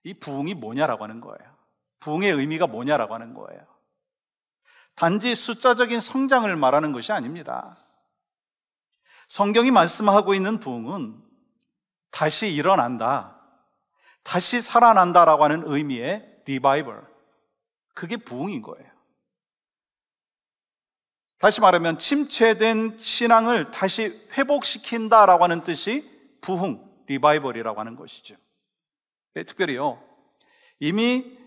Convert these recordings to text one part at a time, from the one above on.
이 부흥이 뭐냐라고 하는 거예요. 부흥의 의미가 뭐냐라고 하는 거예요. 단지 숫자적인 성장을 말하는 것이 아닙니다. 성경이 말씀하고 있는 부흥은 다시 일어난다, 다시 살아난다라고 하는 의미의 리바이벌, 그게 부흥인 거예요. 다시 말하면 침체된 신앙을 다시 회복시킨다라고 하는 뜻이 부흥, 리바이벌이라고 하는 것이죠. 특별히요, 이미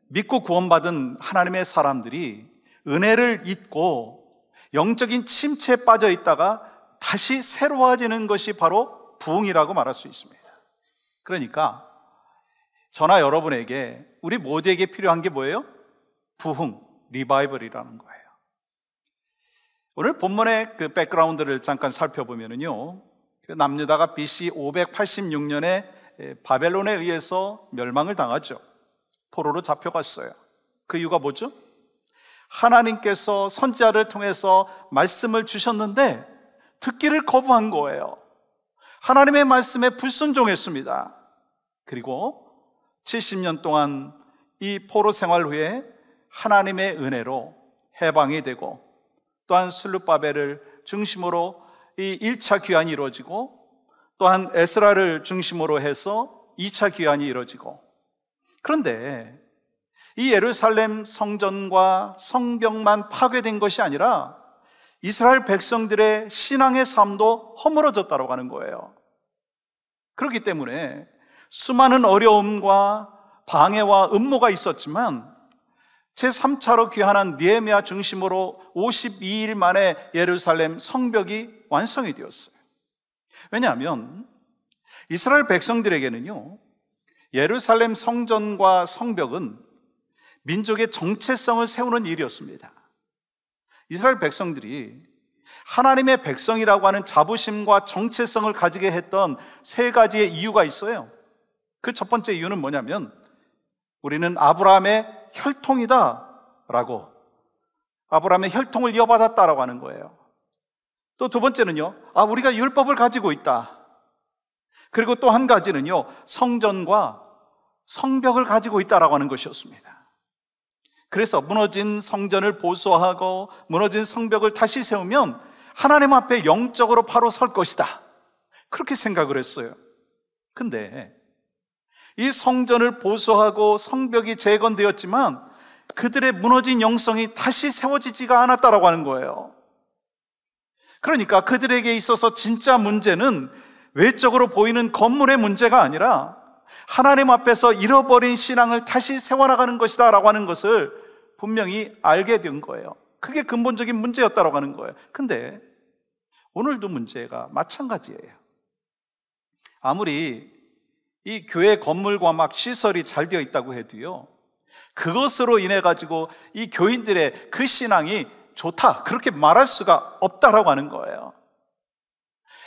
믿고 구원받은 하나님의 사람들이 은혜를 잊고 영적인 침체에 빠져 있다가 다시 새로워지는 것이 바로 부흥이라고 말할 수 있습니다. 그러니까 저나 여러분에게, 우리 모두에게 필요한 게 뭐예요? 부흥, 리바이벌이라는 거예요. 오늘 본문의 그 백그라운드를 잠깐 살펴보면요, 남유다가 BC 586년에 바벨론에 의해서 멸망을 당하죠. 포로로 잡혀갔어요. 그 이유가 뭐죠? 하나님께서 선지자를 통해서 말씀을 주셨는데 듣기를 거부한 거예요. 하나님의 말씀에 불순종했습니다. 그리고 70년 동안 이 포로 생활 후에 하나님의 은혜로 해방이 되고, 또한 슬룹바벨을 중심으로 이 1차 귀환이 이루어지고, 또한 에스라를 중심으로 해서 2차 귀환이 이루어지고, 그런데 이 예루살렘 성전과 성벽만 파괴된 것이 아니라 이스라엘 백성들의 신앙의 삶도 허물어졌다고 하는 거예요. 그렇기 때문에 수많은 어려움과 방해와 음모가 있었지만 제3차로 귀환한 느헤미야 중심으로 52일 만에 예루살렘 성벽이 완성이 되었어요. 왜냐하면 이스라엘 백성들에게는요, 예루살렘 성전과 성벽은 민족의 정체성을 세우는 일이었습니다. 이스라엘 백성들이 하나님의 백성이라고 하는 자부심과 정체성을 가지게 했던 세 가지의 이유가 있어요. 그 첫 번째 이유는 뭐냐면, 우리는 아브라함의 혈통이다 라고, 아브라함의 혈통을 이어받았다라고 하는 거예요. 또 두 번째는요, 우리가 율법을 가지고 있다. 그리고 또 한 가지는요, 성전과 성벽을 가지고 있다라고 하는 것이었습니다. 그래서 무너진 성전을 보수하고 무너진 성벽을 다시 세우면 하나님 앞에 영적으로 바로 설 것이다, 그렇게 생각을 했어요. 근데 이 성전을 보수하고 성벽이 재건되었지만 그들의 무너진 영성이 다시 세워지지가 않았다라고 하는 거예요. 그러니까 그들에게 있어서 진짜 문제는 외적으로 보이는 건물의 문제가 아니라 하나님 앞에서 잃어버린 신앙을 다시 세워나가는 것이다 라고 하는 것을 분명히 알게 된 거예요. 그게 근본적인 문제였다라고 하는 거예요. 근데 오늘도 문제가 마찬가지예요. 아무리 이 교회 건물과 막 시설이 잘 되어 있다고 해도요, 그것으로 인해 가지고 이 교인들의 그 신앙이 좋다, 그렇게 말할 수가 없다라고 하는 거예요.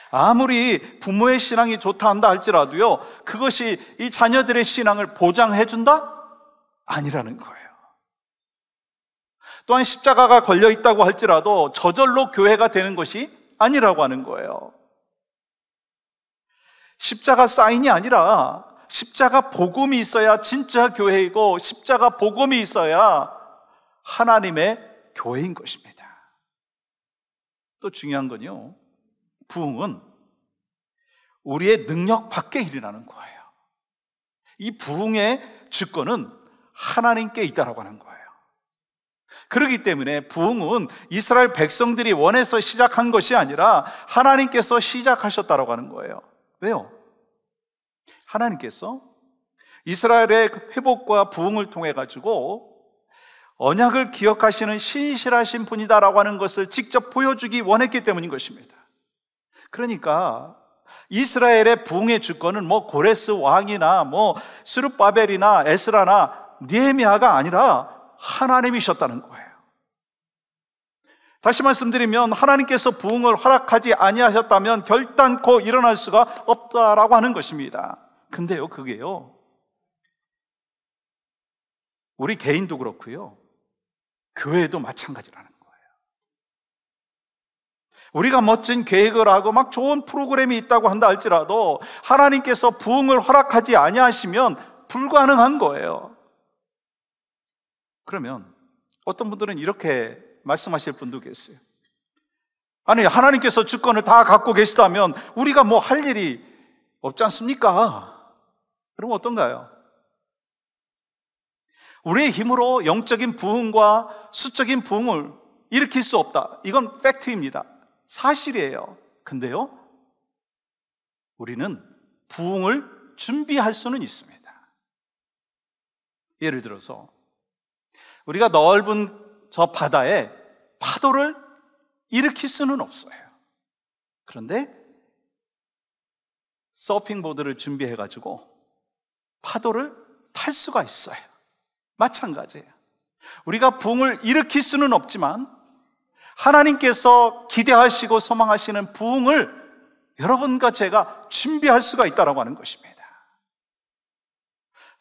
아무리 부모의 신앙이 좋다 한다 할지라도요, 그것이 이 자녀들의 신앙을 보장해 준다? 아니라는 거예요. 또한 십자가가 걸려 있다고 할지라도 저절로 교회가 되는 것이 아니라고 하는 거예요. 십자가 사인이 아니라 십자가 복음이 있어야 진짜 교회이고, 십자가 복음이 있어야 하나님의 교회인 것입니다. 또 중요한 건요, 부흥은 우리의 능력 밖에 일어나는 거예요. 이 부흥의 주권은 하나님께 있다라고 하는 거예요. 그렇기 때문에 부흥은 이스라엘 백성들이 원해서 시작한 것이 아니라 하나님께서 시작하셨다라고 하는 거예요. 왜요? 하나님께서 이스라엘의 회복과 부흥을 통해 가지고 언약을 기억하시는 신실하신 분이다라고 하는 것을 직접 보여주기 원했기 때문인 것입니다. 그러니까 이스라엘의 부흥의 주권은 뭐 고레스 왕이나 뭐 스룹바벨이나 에스라나 느헤미야가 아니라 하나님이셨다는 거예요. 다시 말씀드리면, 하나님께서 부흥을 허락하지 아니하셨다면 결단코 일어날 수가 없다라고 하는 것입니다. 근데요, 그게요, 우리 개인도 그렇고요, 교회도 마찬가지라는 거예요. 우리가 멋진 계획을 하고 막 좋은 프로그램이 있다고 한다 할지라도 하나님께서 부흥을 허락하지 아니하시면 불가능한 거예요. 그러면 어떤 분들은 이렇게 말씀하실 분도 계세요. 아니, 하나님께서 주권을 다 갖고 계시다면 우리가 뭐 할 일이 없지 않습니까? 그럼 어떤가요? 우리의 힘으로 영적인 부흥과 수적인 부흥을 일으킬 수 없다. 이건 팩트입니다. 사실이에요. 근데요, 우리는 부흥을 준비할 수는 있습니다. 예를 들어서 우리가 넓은 저 바다에 파도를 일으킬 수는 없어요. 그런데 서핑보드를 준비해가지고 파도를 탈 수가 있어요. 마찬가지예요. 우리가 부흥을 일으킬 수는 없지만 하나님께서 기대하시고 소망하시는 부흥을 여러분과 제가 준비할 수가 있다고 하는 것입니다.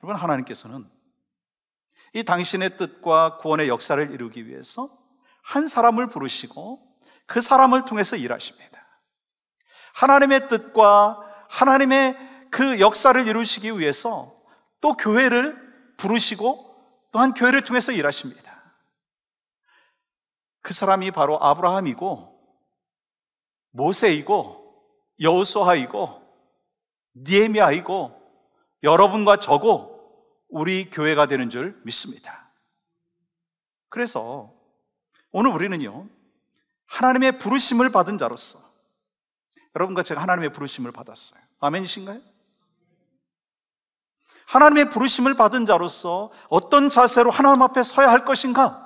여러분, 하나님께서는 이 당신의 뜻과 구원의 역사를 이루기 위해서 한 사람을 부르시고 그 사람을 통해서 일하십니다. 하나님의 뜻과 하나님의 그 역사를 이루시기 위해서 또 교회를 부르시고 또한 교회를 통해서 일하십니다. 그 사람이 바로 아브라함이고 모세이고 여호수아이고 느헤미야이고 여러분과 저고 우리 교회가 되는 줄 믿습니다. 그래서 오늘 우리는요, 하나님의 부르심을 받은 자로서, 여러분과 제가 하나님의 부르심을 받았어요. 아멘이신가요? 하나님의 부르심을 받은 자로서 어떤 자세로 하나님 앞에 서야 할 것인가?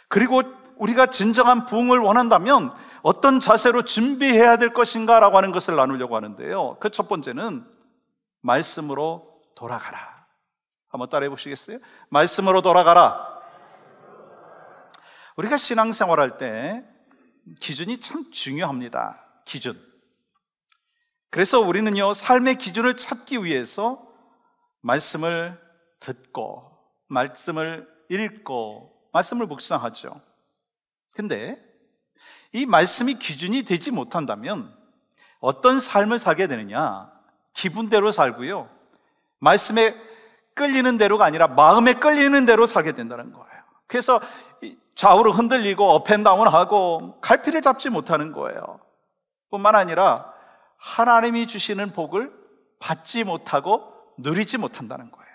그리고 우리가 진정한 부흥을 원한다면 어떤 자세로 준비해야 될 것인가? 라고 하는 것을 나누려고 하는데요, 그 첫 번째는 말씀으로 돌아가라. 한번 따라해 보시겠어요? 말씀으로 돌아가라. 우리가 신앙생활할 때 기준이 참 중요합니다. 기준. 그래서 우리는요, 삶의 기준을 찾기 위해서 말씀을 듣고 말씀을 읽고 말씀을 묵상하죠. 근데 이 말씀이 기준이 되지 못한다면 어떤 삶을 살게 되느냐? 기분대로 살고요, 말씀에 끌리는 대로가 아니라 마음에 끌리는 대로 살게 된다는 거예요. 그래서 좌우로 흔들리고 업앤다운하고 갈피를 잡지 못하는 거예요. 뿐만 아니라 하나님이 주시는 복을 받지 못하고 누리지 못한다는 거예요.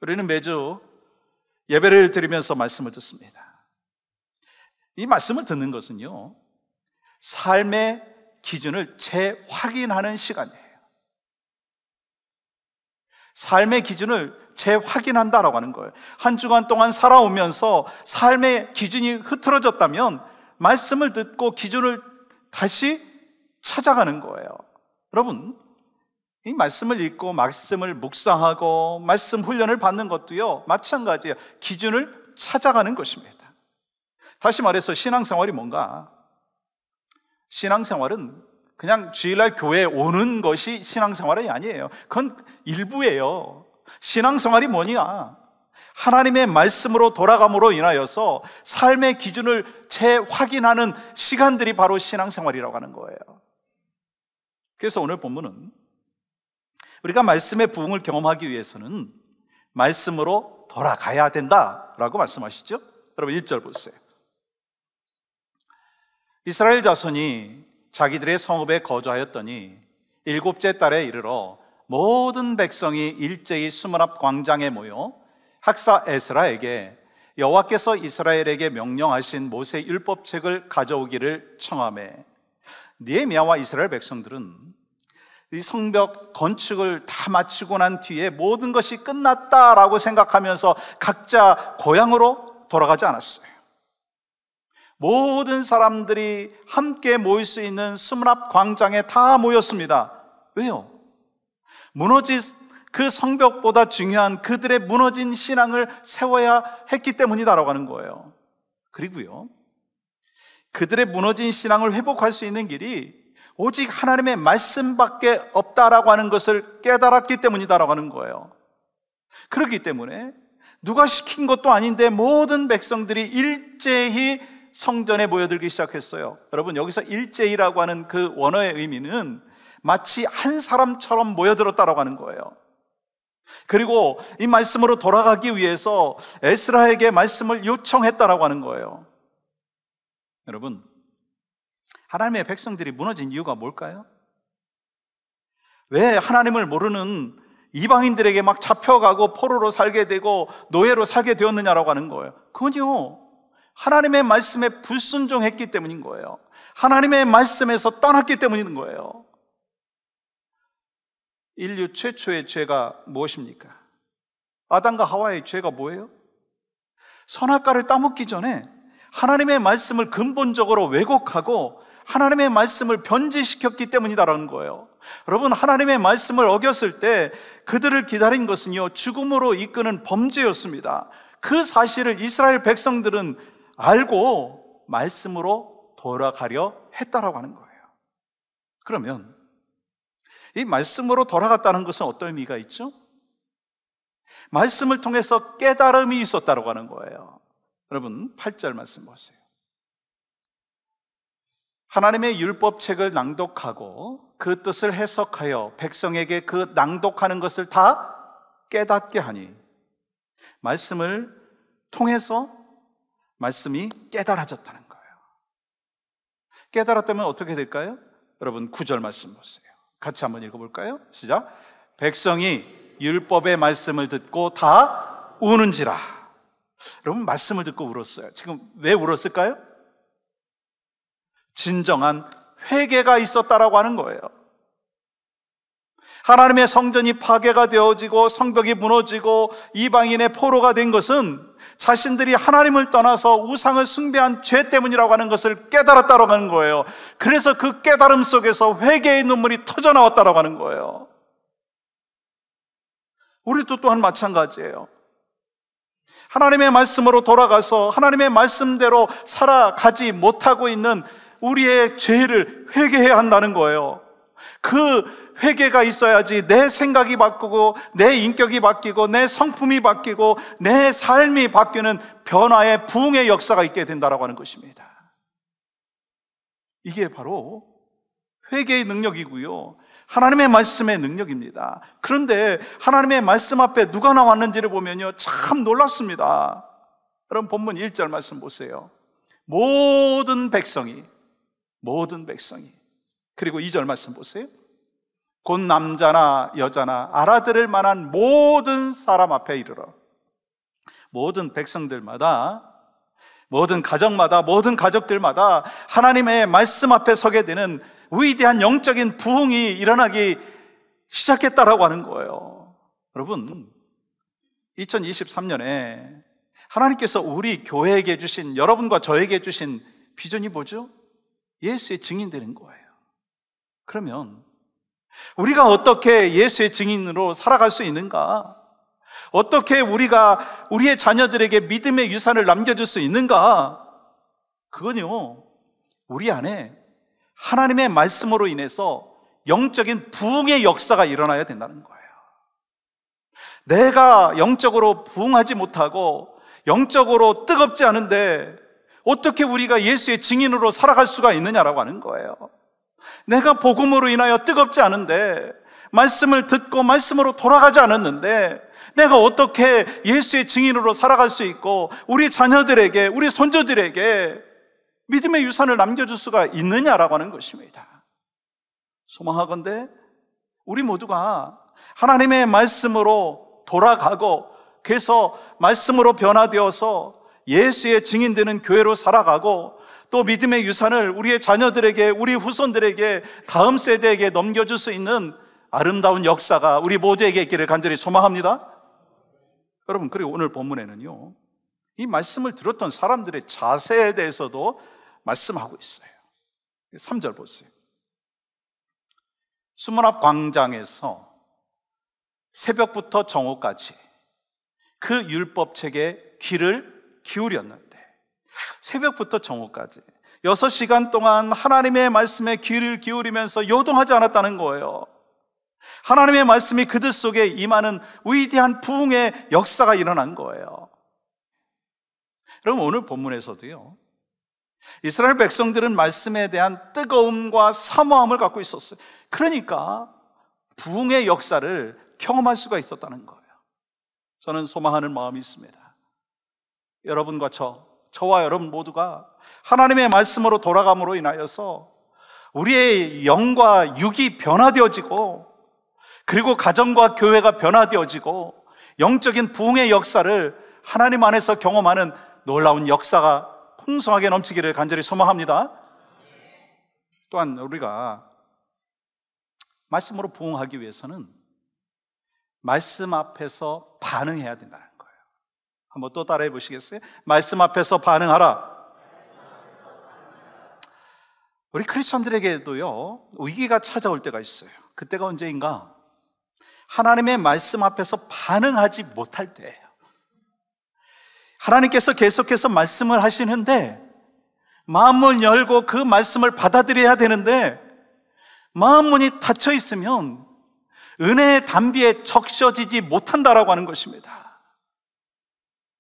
우리는 매주 예배를 드리면서 말씀을 듣습니다. 이 말씀을 듣는 것은요, 삶의 기준을 재확인하는 시간이에요. 삶의 기준을 재확인한다라고 하는 거예요. 한 주간 동안 살아오면서 삶의 기준이 흐트러졌다면 말씀을 듣고 기준을 다시 찾아가는 거예요. 여러분, 이 말씀을 읽고 말씀을 묵상하고 말씀 훈련을 받는 것도요, 마찬가지예요. 기준을 찾아가는 것입니다. 다시 말해서 신앙생활이 뭔가? 신앙생활은 그냥 주일날 교회에 오는 것이 신앙생활이 아니에요. 그건 일부예요. 신앙생활이 뭐냐? 하나님의 말씀으로 돌아감으로 인하여서 삶의 기준을 재확인하는 시간들이 바로 신앙생활이라고 하는 거예요. 그래서 오늘 본문은 우리가 말씀의 부흥을 경험하기 위해서는 말씀으로 돌아가야 된다라고 말씀하시죠. 여러분 1절 보세요. 이스라엘 자손이 자기들의 성읍에 거주하였더니 7째 달에 이르러 모든 백성이 일제히 수문 앞 광장에 모여 학사 에스라에게 여호와께서 이스라엘에게 명령하신 모세 율법책을 가져오기를 청하매, 느헤미야와 이스라엘 백성들은 이 성벽 건축을 다 마치고 난 뒤에 모든 것이 끝났다라고 생각하면서 각자 고향으로 돌아가지 않았어요. 모든 사람들이 함께 모일 수 있는 수문 앞 광장에 다 모였습니다. 왜요? 무너진 그 성벽보다 중요한 그들의 무너진 신앙을 세워야 했기 때문이다라고 하는 거예요. 그리고요, 그들의 무너진 신앙을 회복할 수 있는 길이 오직 하나님의 말씀밖에 없다라고 하는 것을 깨달았기 때문이다라고 하는 거예요. 그렇기 때문에 누가 시킨 것도 아닌데 모든 백성들이 일제히 성전에 모여들기 시작했어요. 여러분, 여기서 일제히라고 하는 그 원어의 의미는 마치 한 사람처럼 모여들었다라고 하는 거예요. 그리고 이 말씀으로 돌아가기 위해서 에스라에게 말씀을 요청했다라고 하는 거예요. 여러분, 하나님의 백성들이 무너진 이유가 뭘까요? 왜 하나님을 모르는 이방인들에게 막 잡혀가고 포로로 살게 되고 노예로 살게 되었느냐라고 하는 거예요. 그건요, 하나님의 말씀에 불순종했기 때문인 거예요. 하나님의 말씀에서 떠났기 때문인 거예요. 인류 최초의 죄가 무엇입니까? 아담과 하와의 죄가 뭐예요? 선악과를 따먹기 전에 하나님의 말씀을 근본적으로 왜곡하고 하나님의 말씀을 변질시켰기 때문이다라는 거예요. 여러분, 하나님의 말씀을 어겼을 때 그들을 기다린 것은요, 죽음으로 이끄는 범죄였습니다. 그 사실을 이스라엘 백성들은 알고 말씀으로 돌아가려 했다라고 하는 거예요. 그러면 이 말씀으로 돌아갔다는 것은 어떤 의미가 있죠? 말씀을 통해서 깨달음이 있었다라고 하는 거예요. 여러분, 8절 말씀 보세요. 하나님의 율법책을 낭독하고 그 뜻을 해석하여 백성에게 그 낭독하는 것을 다 깨닫게 하니, 말씀을 통해서 말씀이 깨달아졌다는 거예요. 깨달았다면 어떻게 될까요? 여러분, 9절 말씀 보세요. 같이 한번 읽어볼까요? 시작. 백성이 율법의 말씀을 듣고 다 우는지라. 여러분, 말씀을 듣고 울었어요. 지금 왜 울었을까요? 진정한 회개가 있었다라고 하는 거예요. 하나님의 성전이 파괴가 되어지고 성벽이 무너지고 이방인의 포로가 된 것은 자신들이 하나님을 떠나서 우상을 숭배한 죄 때문이라고 하는 것을 깨달았다라고 하는 거예요. 그래서 그 깨달음 속에서 회개의 눈물이 터져나왔다라고 하는 거예요. 우리도 또한 마찬가지예요. 하나님의 말씀으로 돌아가서 하나님의 말씀대로 살아가지 못하고 있는 우리의 죄를 회개해야 한다는 거예요. 그 회개가 있어야지 내 생각이 바뀌고 내 인격이 바뀌고 내 성품이 바뀌고 내 삶이 바뀌는 변화의 부흥의 역사가 있게 된다라고 하는 것입니다. 이게 바로 회개의 능력이고요, 하나님의 말씀의 능력입니다. 그런데 하나님의 말씀 앞에 누가 나왔는지를 보면요, 참 놀랍습니다. 여러분, 본문 1절 말씀 보세요. 모든 백성이, 그리고 2절 말씀 보세요. 곧 남자나 여자나 알아들을 만한 모든 사람 앞에 이르러. 모든 백성들마다, 모든 가정마다, 모든 가족들마다 하나님의 말씀 앞에 서게 되는 위대한 영적인 부흥이 일어나기 시작했다라고 하는 거예요. 여러분, 2023년에 하나님께서 우리 교회에게 주신, 여러분과 저에게 주신 비전이 뭐죠? 예수의 증인되는 거예요. 그러면 우리가 어떻게 예수의 증인으로 살아갈 수 있는가? 어떻게 우리가 우리의 자녀들에게 믿음의 유산을 남겨줄 수 있는가? 그건요, 우리 안에 하나님의 말씀으로 인해서 영적인 부흥의 역사가 일어나야 된다는 거예요. 내가 영적으로 부흥하지 못하고 영적으로 뜨겁지 않은데 어떻게 우리가 예수의 증인으로 살아갈 수가 있느냐라고 하는 거예요. 내가 복음으로 인하여 뜨겁지 않은데, 말씀을 듣고 말씀으로 돌아가지 않았는데 내가 어떻게 예수의 증인으로 살아갈 수 있고 우리 자녀들에게, 우리 손자들에게 믿음의 유산을 남겨줄 수가 있느냐라고 하는 것입니다. 소망하건대 우리 모두가 하나님의 말씀으로 돌아가고, 그래서 말씀으로 변화되어서 예수의 증인되는 교회로 살아가고, 또 믿음의 유산을 우리의 자녀들에게, 우리 후손들에게, 다음 세대에게 넘겨줄 수 있는 아름다운 역사가 우리 모두에게 있기를 간절히 소망합니다. 여러분, 그리고 오늘 본문에는요, 이 말씀을 들었던 사람들의 자세에 대해서도 말씀하고 있어요. 3절 보세요. 수문 앞 광장에서 새벽부터 정오까지 그 율법책에 귀를 기울였는데, 새벽부터 정오까지 6시간 동안 하나님의 말씀에 귀를 기울이면서 요동하지 않았다는 거예요. 하나님의 말씀이 그들 속에 임하는 위대한 부흥의 역사가 일어난 거예요. 여러분, 오늘 본문에서도요, 이스라엘 백성들은 말씀에 대한 뜨거움과 사모함을 갖고 있었어요. 그러니까 부흥의 역사를 경험할 수가 있었다는 거예요. 저는 소망하는 마음이 있습니다. 여러분과 저와 여러분 모두가 하나님의 말씀으로 돌아감으로 인하여서 우리의 영과 육이 변화되어지고, 그리고 가정과 교회가 변화되어지고, 영적인 부흥의 역사를 하나님 안에서 경험하는 놀라운 역사가 풍성하게 넘치기를 간절히 소망합니다. 또한 우리가 말씀으로 부흥하기 위해서는 말씀 앞에서 반응해야 된다는 거예요. 한번 또 따라해 보시겠어요? 말씀 앞에서 반응하라. 우리 크리스천들에게도요, 위기가 찾아올 때가 있어요. 그때가 언제인가? 하나님의 말씀 앞에서 반응하지 못할 때예요. 하나님께서 계속해서 말씀을 하시는데 마음을 열고 그 말씀을 받아들여야 되는데 마음문이 닫혀 있으면 은혜의 담비에 적셔지지 못한다라고 하는 것입니다.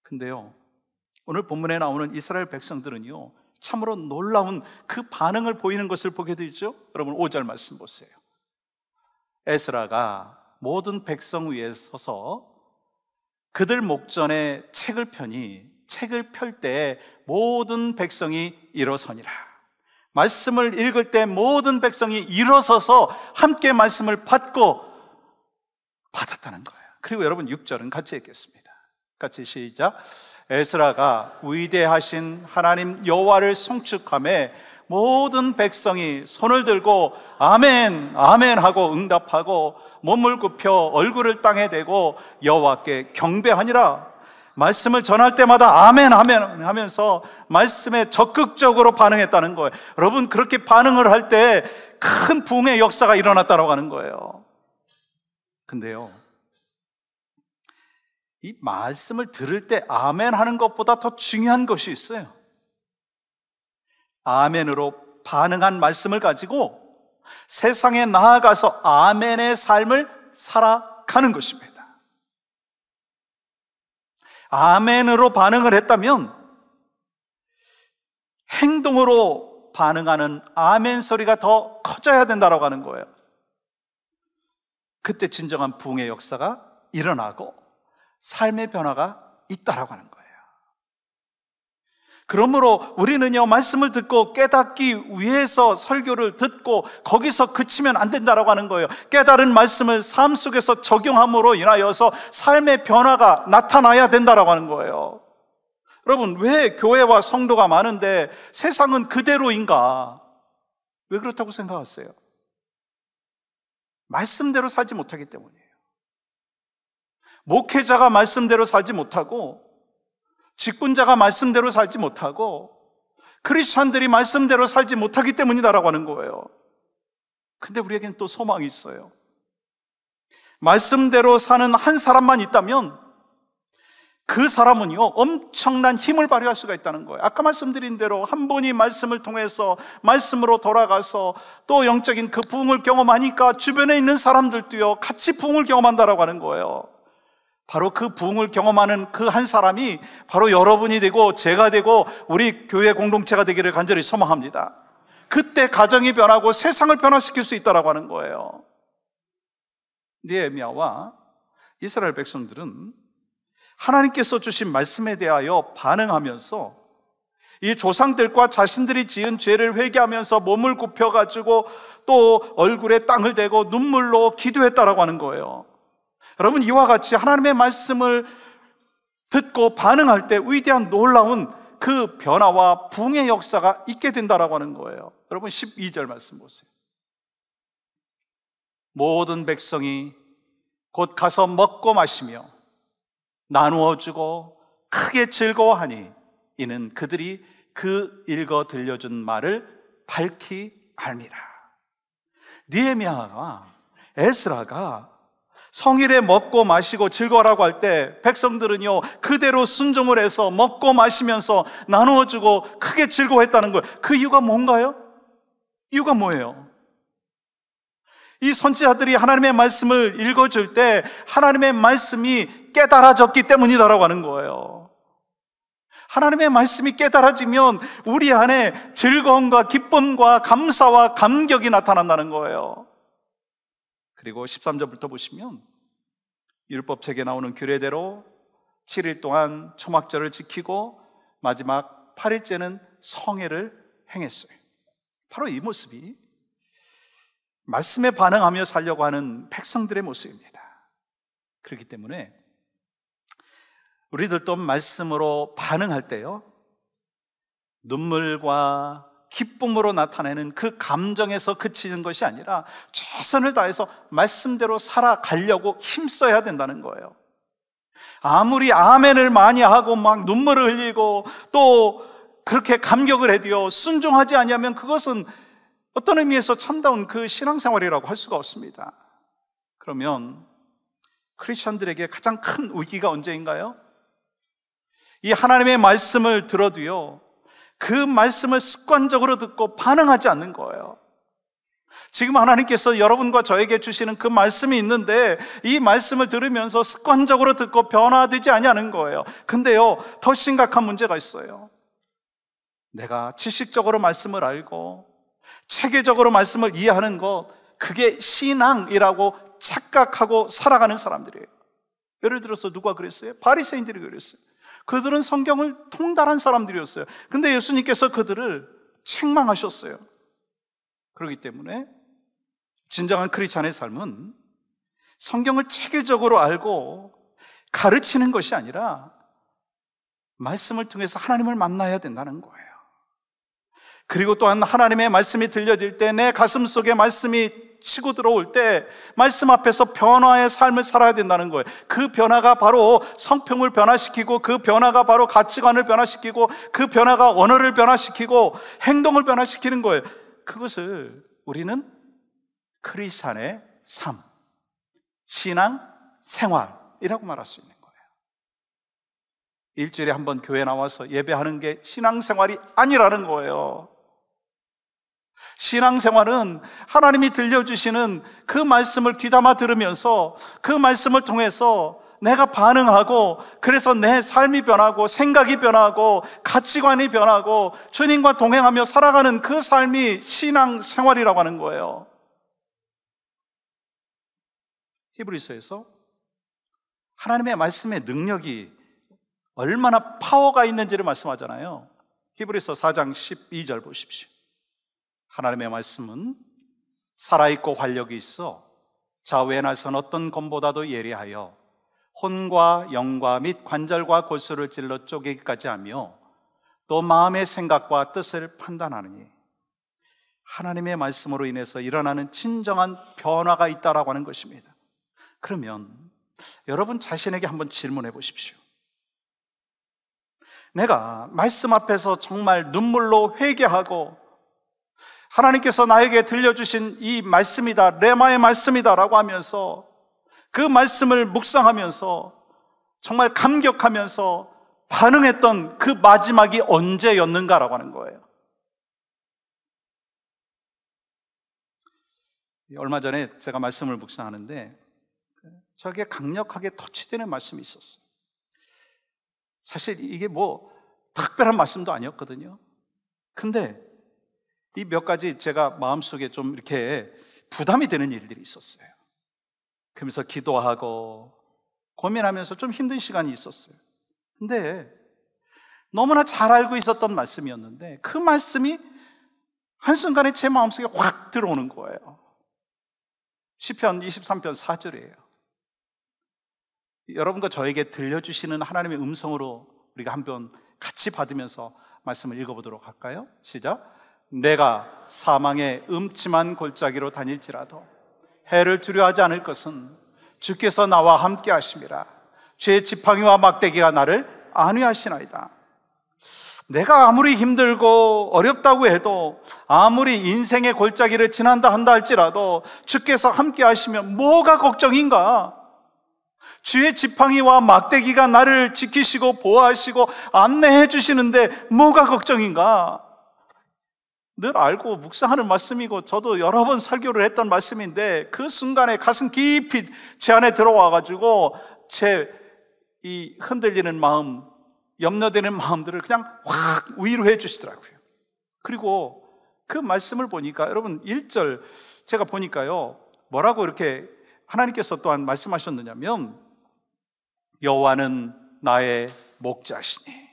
근데요, 오늘 본문에 나오는 이스라엘 백성들은요, 참으로 놀라운 그 반응을 보이는 것을 보게 되죠. 여러분 5절 말씀 보세요. 에스라가 모든 백성 위에 서서 그들 목전에 책을 펴니 책을 펼 때 모든 백성이 일어서니라. 말씀을 읽을 때 모든 백성이 일어서서 함께 말씀을 받고 받았다는 거예요. 그리고 여러분 6절은 같이 읽겠습니다. 같이 시작. 에스라가 위대하신 하나님 여호와를 송축하며 모든 백성이 손을 들고 아멘 아멘 하고 응답하고 몸을 굽혀 얼굴을 땅에 대고 여호와께 경배하니라. 말씀을 전할 때마다 아멘 아멘 하면서 말씀에 적극적으로 반응했다는 거예요. 여러분, 그렇게 반응을 할 때 큰 부흥의 역사가 일어났다고 하는 거예요. 근데요, 이 말씀을 들을 때 아멘 하는 것보다 더 중요한 것이 있어요. 아멘으로 반응한 말씀을 가지고 세상에 나아가서 아멘의 삶을 살아가는 것입니다. 아멘으로 반응을 했다면 행동으로 반응하는 아멘 소리가 더 커져야 된다고 하는 거예요. 그때 진정한 부흥의 역사가 일어나고 삶의 변화가 있다라고 하는 거예요. 그러므로 우리는요, 말씀을 듣고 깨닫기 위해서 설교를 듣고 거기서 그치면 안 된다라고 하는 거예요. 깨달은 말씀을 삶 속에서 적용함으로 인하여서 삶의 변화가 나타나야 된다라고 하는 거예요. 여러분, 왜 교회와 성도가 많은데 세상은 그대로인가? 왜 그렇다고 생각하세요? 말씀대로 살지 못하기 때문이에요. 목회자가 말씀대로 살지 못하고, 직분자가 말씀대로 살지 못하고, 크리스찬들이 말씀대로 살지 못하기 때문이다라고 하는 거예요. 근데 우리에게는 또 소망이 있어요. 말씀대로 사는 한 사람만 있다면 그 사람은요, 엄청난 힘을 발휘할 수가 있다는 거예요. 아까 말씀드린 대로 한 분이 말씀을 통해서 말씀으로 돌아가서 또 영적인 그 부흥을 경험하니까 주변에 있는 사람들도요, 같이 부흥을 경험한다라고 하는 거예요. 바로 그 부흥을 경험하는 그 한 사람이 바로 여러분이 되고 제가 되고 우리 교회 공동체가 되기를 간절히 소망합니다. 그때 가정이 변하고 세상을 변화시킬 수 있다라고 하는 거예요. 느헤미야와 이스라엘 백성들은 하나님께서 주신 말씀에 대하여 반응하면서 이 조상들과 자신들이 지은 죄를 회개하면서 몸을 굽혀가지고 또 얼굴에 땅을 대고 눈물로 기도했다라고 하는 거예요. 여러분, 이와 같이 하나님의 말씀을 듣고 반응할 때 위대한 놀라운 그 변화와 부흥의 역사가 있게 된다라고 하는 거예요. 여러분 12절 말씀 보세요. 모든 백성이 곧 가서 먹고 마시며 나누어 주고 크게 즐거워하니 이는 그들이 그 읽어 들려준 말을 밝히 알미라. 느헤미야와 에스라가 성일에 먹고 마시고 즐거워라고 할 때 백성들은요, 그대로 순종을 해서 먹고 마시면서 나누어주고 크게 즐거워했다는 거예요. 그 이유가 뭔가요? 이유가 뭐예요? 이 선지자들이 하나님의 말씀을 읽어줄 때 하나님의 말씀이 깨달아졌기 때문이다라고 하는 거예요. 하나님의 말씀이 깨달아지면 우리 안에 즐거움과 기쁨과 감사와 감격이 나타난다는 거예요. 그리고 13절부터 보시면 율법책에 나오는 규례대로 7일 동안 초막절을 지키고 마지막 8일째는 성회를 행했어요. 바로 이 모습이 말씀에 반응하며 살려고 하는 백성들의 모습입니다. 그렇기 때문에 우리들도 말씀으로 반응할 때요, 눈물과 기쁨으로 나타내는 그 감정에서 그치는 것이 아니라 최선을 다해서 말씀대로 살아가려고 힘써야 된다는 거예요. 아무리 아멘을 많이 하고 막 눈물을 흘리고 또 그렇게 감격을 해도요, 순종하지 아니하면 그것은 어떤 의미에서 참다운 그 신앙생활이라고 할 수가 없습니다. 그러면 크리스천들에게 가장 큰 위기가 언제인가요? 이 하나님의 말씀을 들어도요, 그 말씀을 습관적으로 듣고 반응하지 않는 거예요. 지금 하나님께서 여러분과 저에게 주시는 그 말씀이 있는데 이 말씀을 들으면서 습관적으로 듣고 변화되지 아니하는 거예요. 근데요, 더 심각한 문제가 있어요. 내가 지식적으로 말씀을 알고 체계적으로 말씀을 이해하는 것, 그게 신앙이라고 착각하고 살아가는 사람들이에요. 예를 들어서 누가 그랬어요? 바리새인들이 그랬어요. 그들은 성경을 통달한 사람들이었어요. 근데 예수님께서 그들을 책망하셨어요. 그렇기 때문에 진정한 크리스찬의 삶은 성경을 체계적으로 알고 가르치는 것이 아니라 말씀을 통해서 하나님을 만나야 된다는 거예요. 그리고 또한 하나님의 말씀이 들려질 때, 내 가슴 속에 말씀이 치고 들어올 때 말씀 앞에서 변화의 삶을 살아야 된다는 거예요. 그 변화가 바로 성품을 변화시키고, 그 변화가 바로 가치관을 변화시키고, 그 변화가 언어를 변화시키고 행동을 변화시키는 거예요. 그것을 우리는 크리스찬의 삶, 신앙 생활이라고 말할 수 있는 거예요. 일주일에 한 번 교회 나와서 예배하는 게 신앙생활이 아니라는 거예요. 신앙생활은 하나님이 들려주시는 그 말씀을 귀담아 들으면서 그 말씀을 통해서 내가 반응하고, 그래서 내 삶이 변하고 생각이 변하고 가치관이 변하고 주님과 동행하며 살아가는 그 삶이 신앙생활이라고 하는 거예요. 히브리서에서 하나님의 말씀의 능력이 얼마나 파워가 있는지를 말씀하잖아요. 히브리서 4장 12절 보십시오. 하나님의 말씀은 살아있고 활력이 있어 좌우에 나선 어떤 검보다도 예리하여 혼과 영과 및 관절과 골수를 찔러 쪼개기까지 하며 또 마음의 생각과 뜻을 판단하느니, 하나님의 말씀으로 인해서 일어나는 진정한 변화가 있다라고 하는 것입니다. 그러면 여러분 자신에게 한번 질문해 보십시오. 내가 말씀 앞에서 정말 눈물로 회개하고 하나님께서 나에게 들려주신 이 말씀이다, 레마의 말씀이다 라고 하면서 그 말씀을 묵상하면서 정말 감격하면서 반응했던 그 마지막이 언제였는가라고 하는 거예요. 얼마 전에 제가 말씀을 묵상하는데 저에게 강력하게 터치되는 말씀이 있었어요. 사실 이게 뭐 특별한 말씀도 아니었거든요. 근데 이 몇 가지 제가 마음속에 좀 이렇게 부담이 되는 일들이 있었어요. 그러면서 기도하고 고민하면서 좀 힘든 시간이 있었어요. 근데 너무나 잘 알고 있었던 말씀이었는데 그 말씀이 한순간에 제 마음속에 확 들어오는 거예요. 시편 23편 4절이에요. 여러분과 저에게 들려주시는 하나님의 음성으로 우리가 한번 같이 받으면서 말씀을 읽어보도록 할까요? 시작. 내가 사망의 음침한 골짜기로 다닐지라도 해를 두려워하지 않을 것은 주께서 나와 함께 하심이라. 죄의 지팡이와 막대기가 나를 안위하시나이다. 내가 아무리 힘들고 어렵다고 해도, 아무리 인생의 골짜기를 지난다 한다 할지라도 주께서 함께 하시면 뭐가 걱정인가? 주의 지팡이와 막대기가 나를 지키시고 보호하시고 안내해 주시는데 뭐가 걱정인가? 늘 알고 묵상하는 말씀이고 저도 여러 번 설교를 했던 말씀인데 그 순간에 가슴 깊이 제 안에 들어와가지고 제 이 흔들리는 마음 염려되는 마음들을 그냥 확 위로해 주시더라고요. 그리고 그 말씀을 보니까 여러분 1절 제가 보니까요, 뭐라고 이렇게 하나님께서 또한 말씀하셨느냐면, 여호와는 나의 목자시니,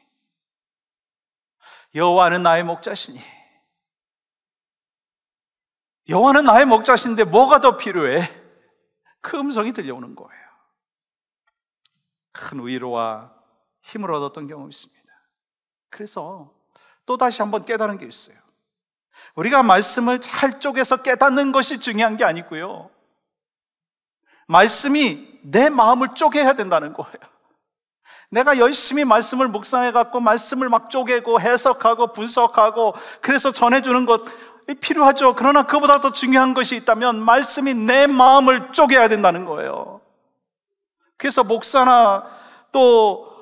여호와는 나의 목자시니. 여호와는 나의 목자신데 뭐가 더 필요해? 그 음성이 들려오는 거예요. 큰 위로와 힘을 얻었던 경험이 있습니다. 그래서 또다시 한번 깨달은 게 있어요. 우리가 말씀을 잘 쪼개서 깨닫는 것이 중요한 게 아니고요, 말씀이 내 마음을 쪼개야 된다는 거예요. 내가 열심히 말씀을 묵상해갖고 말씀을 막 쪼개고 해석하고 분석하고 그래서 전해주는 것 필요하죠. 그러나 그보다 더 중요한 것이 있다면 말씀이 내 마음을 쪼개야 된다는 거예요. 그래서 목사나 또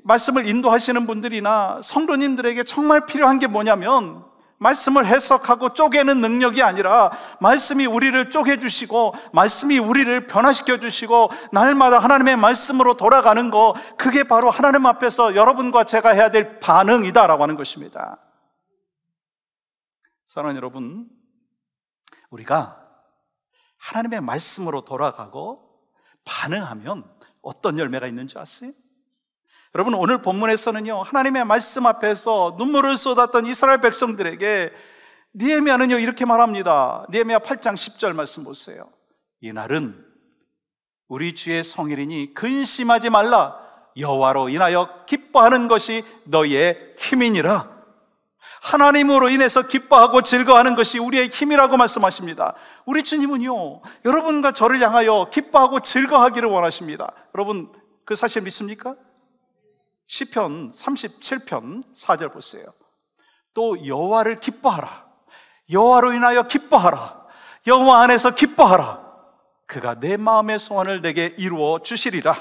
말씀을 인도하시는 분들이나 성도님들에게 정말 필요한 게 뭐냐면, 말씀을 해석하고 쪼개는 능력이 아니라 말씀이 우리를 쪼개주시고 말씀이 우리를 변화시켜 주시고 날마다 하나님의 말씀으로 돌아가는 거, 그게 바로 하나님 앞에서 여러분과 제가 해야 될 반응이다라고 하는 것입니다. 사랑하는 여러분, 우리가 하나님의 말씀으로 돌아가고 반응하면 어떤 열매가 있는지 아세요? 여러분, 오늘 본문에서는요, 하나님의 말씀 앞에서 눈물을 쏟았던 이스라엘 백성들에게 느헤미야는요 이렇게 말합니다. 느헤미야 8장 10절 말씀 보세요. 이날은 우리 주의 성일이니 근심하지 말라. 여호와로 인하여 기뻐하는 것이 너희의 힘이니라. 하나님으로 인해서 기뻐하고 즐거워하는 것이 우리의 힘이라고 말씀하십니다. 우리 주님은요, 여러분과 저를 향하여 기뻐하고 즐거워하기를 원하십니다. 여러분, 그 사실 믿습니까? 시편 37편 4절 보세요. 또 여호와를 기뻐하라. 여호와로 인하여 기뻐하라. 여호와 안에서 기뻐하라. 그가 내 마음의 소원을 내게 이루어 주시리라.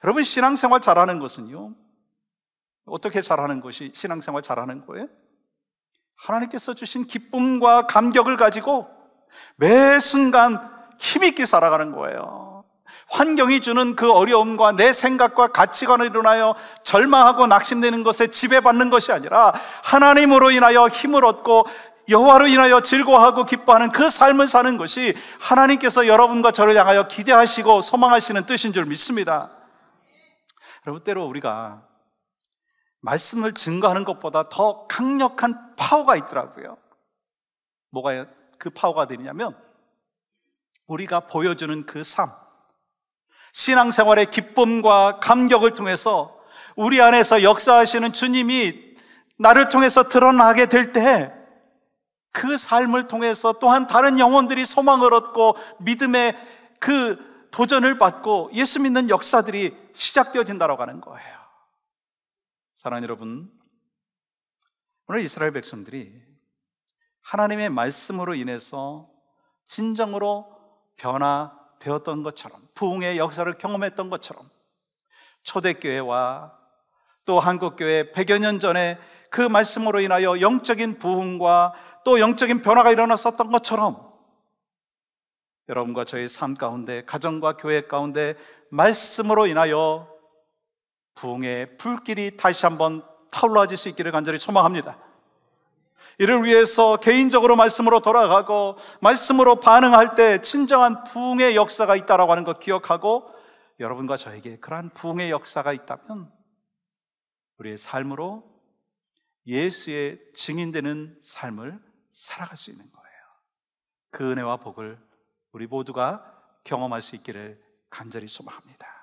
여러분, 신앙생활 잘하는 것은요, 어떻게 잘하는 것이 신앙생활 잘하는 거예요? 하나님께서 주신 기쁨과 감격을 가지고 매 순간 힘있게 살아가는 거예요. 환경이 주는 그 어려움과 내 생각과 가치관을 인하여 절망하고 낙심되는 것에 지배받는 것이 아니라 하나님으로 인하여 힘을 얻고 여호와로 인하여 즐거워하고 기뻐하는 그 삶을 사는 것이 하나님께서 여러분과 저를 향하여 기대하시고 소망하시는 뜻인 줄 믿습니다. 여러분, 때로 우리가 말씀을 증거하는 것보다 더 강력한 파워가 있더라고요. 뭐가 그 파워가 되냐면, 우리가 보여주는 그 삶, 신앙생활의 기쁨과 감격을 통해서 우리 안에서 역사하시는 주님이 나를 통해서 드러나게 될 때, 그 삶을 통해서 또한 다른 영혼들이 소망을 얻고 믿음의 그 도전을 받고 예수 믿는 역사들이 시작되어진다고 하는 거예요. 사랑하는 여러분, 오늘 이스라엘 백성들이 하나님의 말씀으로 인해서 진정으로 변화되었던 것처럼, 부흥의 역사를 경험했던 것처럼, 초대교회와 또 한국교회 100여 년 전에 그 말씀으로 인하여 영적인 부흥과 또 영적인 변화가 일어났었던 것처럼, 여러분과 저의 삶 가운데, 가정과 교회 가운데 말씀으로 인하여 부흥의 불길이 다시 한번 타올라질 수 있기를 간절히 소망합니다. 이를 위해서 개인적으로 말씀으로 돌아가고 말씀으로 반응할 때 진정한 부흥의 역사가 있다라고 하는 것 기억하고, 여러분과 저에게 그러한 부흥의 역사가 있다면 우리의 삶으로 예수의 증인되는 삶을 살아갈 수 있는 거예요. 그 은혜와 복을 우리 모두가 경험할 수 있기를 간절히 소망합니다.